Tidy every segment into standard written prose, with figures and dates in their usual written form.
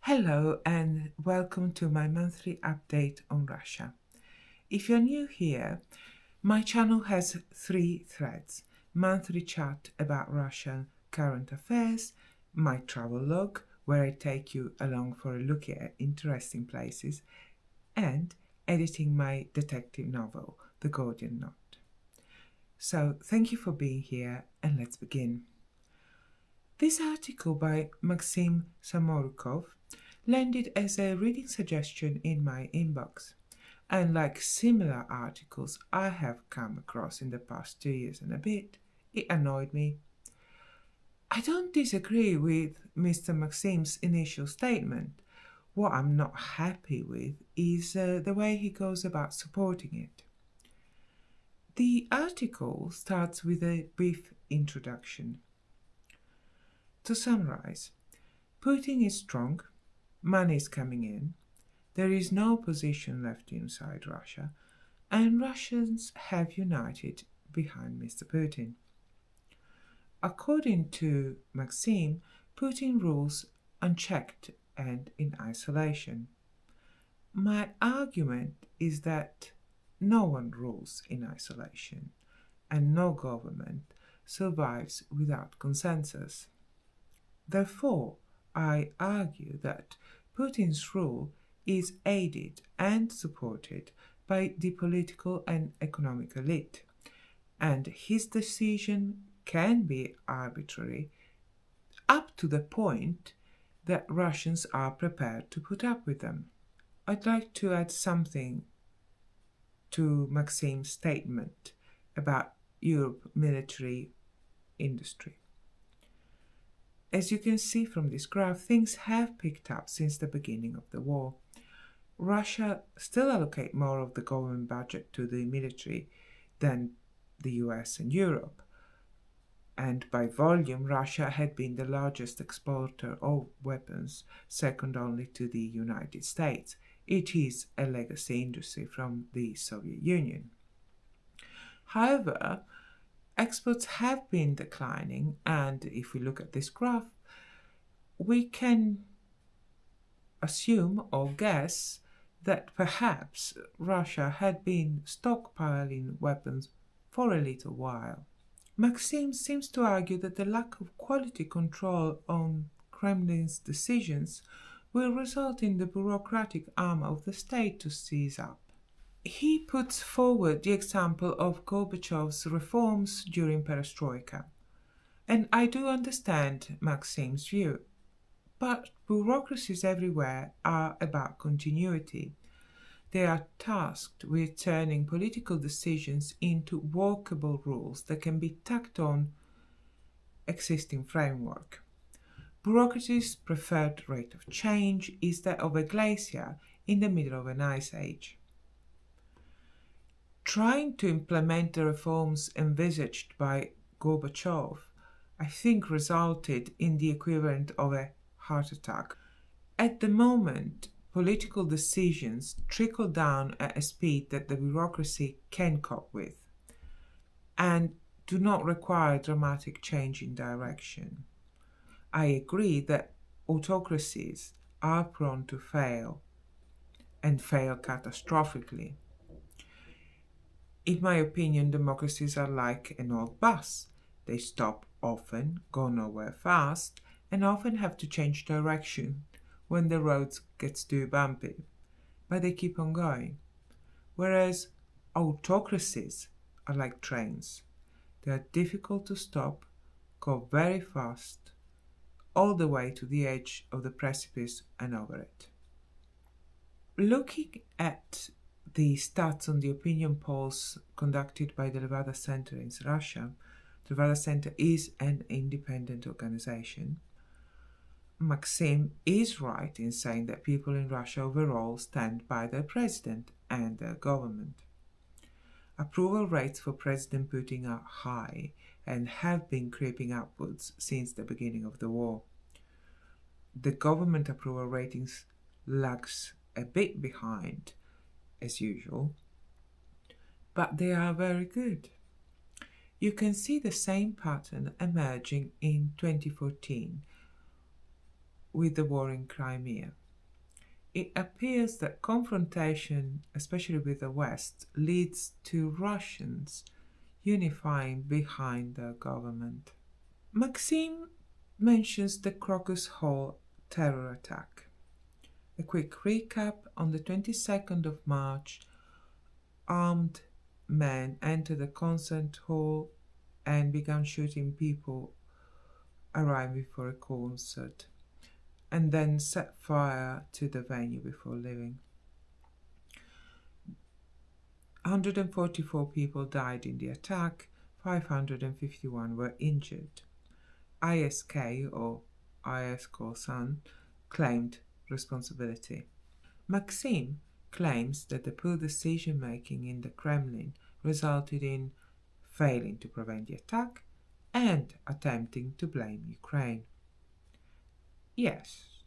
Hello and welcome to my monthly update on Russia. If you're new here, my channel has three threads: monthly chat about Russian current affairs, my travel log, where I take you along for a look at interesting places, and editing my detective novel, The Gordian Knot. So thank you for being here, and let's begin. This article by Maxim Samorukov landed as a reading suggestion in my inbox. And like similar articles I have come across in the past 2 years and a bit, it annoyed me. I don't disagree with Mr. Maxim's initial statement. What I'm not happy with is the way he goes about supporting it. The article starts with a brief introduction. To summarize, Putin is strong, money is coming in, there is no opposition left inside Russia, and Russians have united behind Mr. Putin. According to Maxim, Putin rules unchecked and in isolation. My argument is that no one rules in isolation, and no government survives without consensus. Therefore, I argue that Putin's rule is aided and supported by the political and economic elite, and his decision can be arbitrary up to the point that Russians are prepared to put up with them. I'd like to add something to Maxim's statement about Europe's military industry. As you can see from this graph, things have picked up since the beginning of the war. Russia still allocates more of the government budget to the military than the US and Europe. And by volume, Russia had been the largest exporter of weapons, second only to the United States. It is a legacy industry from the Soviet Union. However, exports have been declining, and if we look at this graph, we can assume or guess that perhaps Russia had been stockpiling weapons for a little while. Maxim seems to argue that the lack of quality control on Kremlin's decisions will result in the bureaucratic arm of the state to seize up. He puts forward the example of Gorbachev's reforms during Perestroika. And I do understand Maxim's view, but bureaucracies everywhere are about continuity. They are tasked with turning political decisions into workable rules that can be tacked on existing framework. Bureaucracy's preferred rate of change is that of a glacier in the middle of an ice age. Trying to implement the reforms envisaged by Gorbachev, I think, resulted in the equivalent of a heart attack. At the moment, political decisions trickle down at a speed that the bureaucracy can cope with and do not require dramatic change in direction. I agree that autocracies are prone to fail and fail catastrophically. In my opinion, democracies are like an old bus. They stop often, go nowhere fast, and often have to change direction when the road gets too bumpy, but they keep on going. Whereas autocracies are like trains. They are difficult to stop, go very fast, all the way to the edge of the precipice and over it. Looking at the stats on the opinion polls conducted by the Levada Center in Russia, the Levada Center is an independent organization. Maxim is right in saying that people in Russia overall stand by their president and their government. Approval rates for President Putin are high and have been creeping upwards since the beginning of the war. The government approval ratings lags a bit behind, as usual, but they are very good. You can see the same pattern emerging in 2014, with the war in Crimea. It appears that confrontation, especially with the West, leads to Russians unifying behind their government. Maxime mentions the Crocus Hall terror attack. A quick recap: on the 22nd of March, armed men entered the concert hall and began shooting people arriving for a concert, and then set fire to the venue before leaving. 144 people died in the attack, 551 were injured. ISK, or IS Khorasan, claimed responsibility. Maxime claims that the poor decision-making in the Kremlin resulted in failing to prevent the attack and attempting to blame Ukraine. Yes,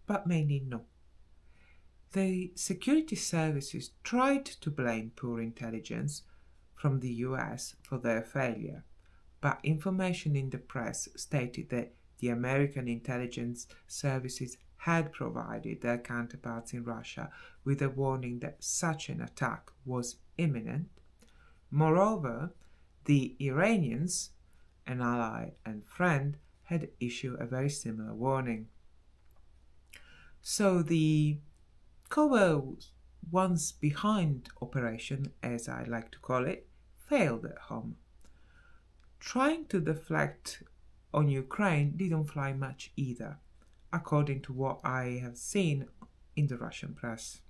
but mainly no. The security services tried to blame poor intelligence from the US for their failure, but information in the press stated that the American intelligence services had provided their counterparts in Russia with a warning that such an attack was imminent. Moreover, the Iranians, an ally and friend, had issued a very similar warning. So the covert once behind operation, as I like to call it, failed at home. Trying to deflect on Ukraine didn't fly much either, according to what I have seen in the Russian press.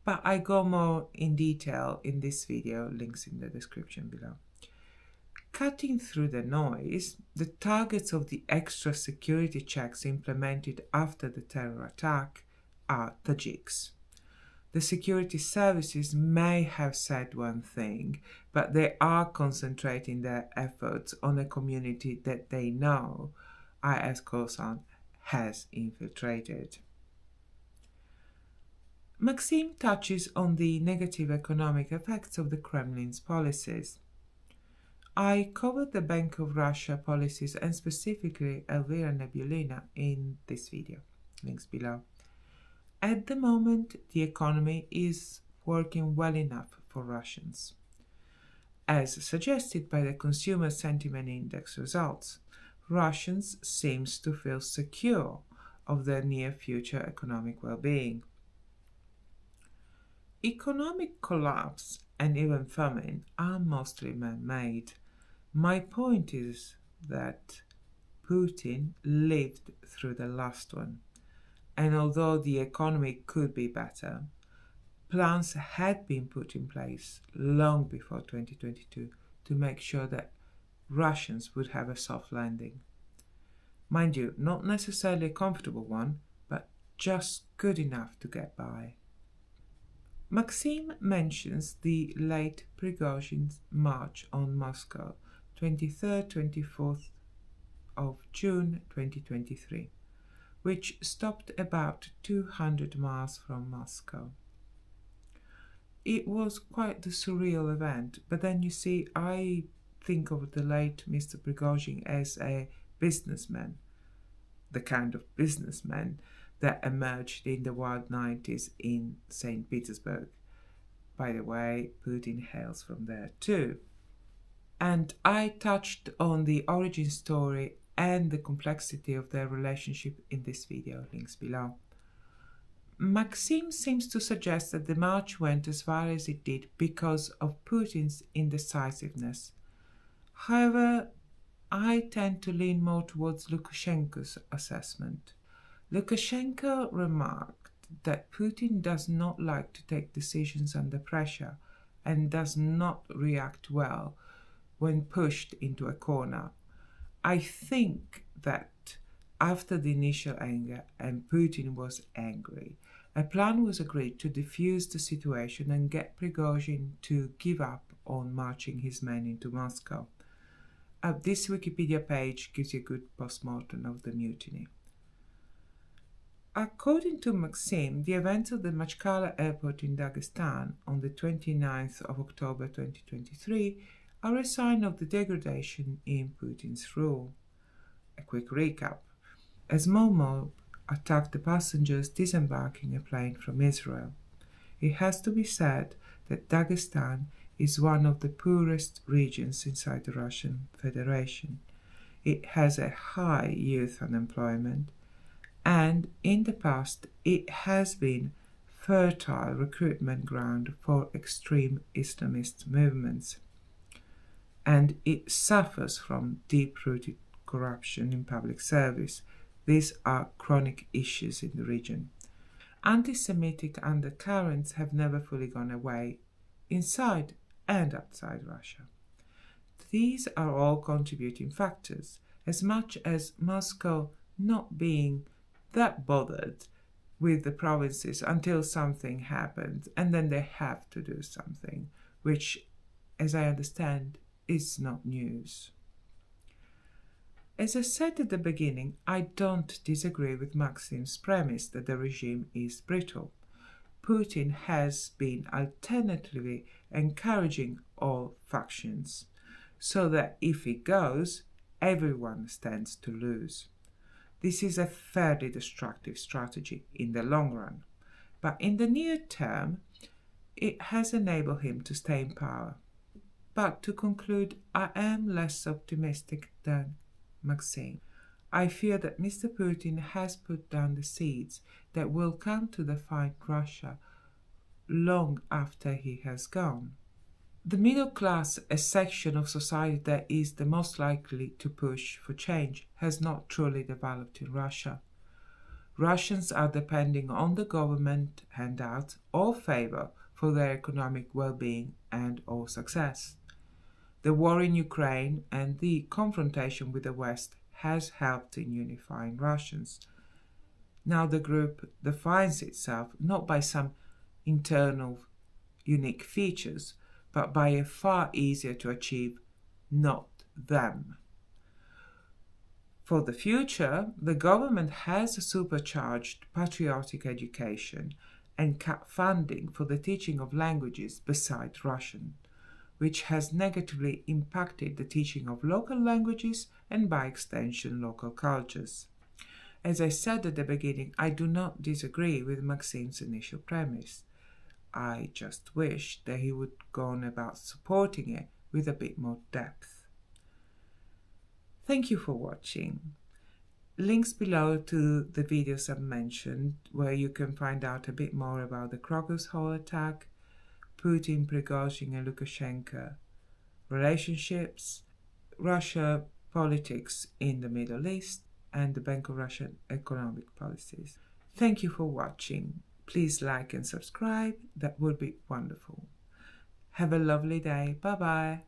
But I go more in detail in this video, links in the description below. Cutting through the noise, the targets of the extra security checks implemented after the terror attack are Tajiks. The security services may have said one thing, but they are concentrating their efforts on a community that they know IS Khorasan has infiltrated. Maxime touches on the negative economic effects of the Kremlin's policies. I covered the Bank of Russia policies and specifically Elvira Nebulina in this video, links below. At the moment, the economy is working well enough for Russians. As suggested by the Consumer Sentiment Index results, Russians seem to feel secure of their near future economic well-being. Economic collapse and even famine are mostly man-made. My point is that Putin lived through the last one, and although the economy could be better, plans had been put in place long before 2022 to make sure that Russians would have a soft landing. Mind you, not necessarily a comfortable one, but just good enough to get by. Maxime mentions the late Prigozhin's march on Moscow, 23rd-24th of June 2023, which stopped about 200 miles from Moscow. It was quite the surreal event, but then you see, I think of the late Mr. Prigozhin as a businessman, the kind of businessman that emerged in the wild 90s in St. Petersburg. By the way, Putin hails from there too. And I touched on the origin story and the complexity of their relationship in this video, links below. Maxime seems to suggest that the march went as far as it did because of Putin's indecisiveness. However, I tend to lean more towards Lukashenko's assessment. Lukashenko remarked that Putin does not like to take decisions under pressure and does not react well when pushed into a corner. I think that after the initial anger and Putin was angry, a plan was agreed to defuse the situation and get Prigozhin to give up on marching his men into Moscow. This Wikipedia page gives you a good postmortem of the mutiny. According to Maxime, the events of the Machkala airport in Dagestan on the 29th of October 2023 are a sign of the degradation in Putin's rule. A quick recap. A small mob attacked the passengers disembarking a plane from Israel. It has to be said that Dagestan is one of the poorest regions inside the Russian Federation. It has a high youth unemployment, and in the past it has been fertile recruitment ground for extreme Islamist movements, and it suffers from deep-rooted corruption in public service. These are chronic issues in the region. Anti-Semitic undercurrents have never fully gone away, inside and outside Russia. These are all contributing factors, as much as Moscow not being that bothered with the provinces until something happens, and then they have to do something, which, as I understand, is not news. As I said at the beginning, I don't disagree with Maxim's premise that the regime is brittle. Putin has been alternatively encouraging all factions, so that if he goes, everyone stands to lose. This is a fairly destructive strategy in the long run, but in the near term, it has enabled him to stay in power. But to conclude, I am less optimistic than Maxim. I fear that Mr. Putin has put down the seeds that will come to define Russia long after he has gone. The middle class, a section of society that is the most likely to push for change, has not truly developed in Russia. Russians are depending on the government handouts or favor for their economic well-being and or success. The war in Ukraine and the confrontation with the West has helped in unifying Russians. Now the group defines itself not by some internal unique features, but by a far easier to achieve not them. For the future, the government has supercharged patriotic education and cut funding for the teaching of languages besides Russian, which has negatively impacted the teaching of local languages and by extension local cultures. As I said at the beginning, I do not disagree with Maxim's initial premise. I just wish that he would go on about supporting it with a bit more depth. Thank you for watching. Links below to the videos I've mentioned, where you can find out a bit more about the Crocus Hall attack, Putin, Prigozhin and Lukashenko relationships, Russia politics in the Middle East, and the Bank of Russian economic policies. Thank you for watching. Please like and subscribe. That would be wonderful. Have a lovely day. Bye-bye.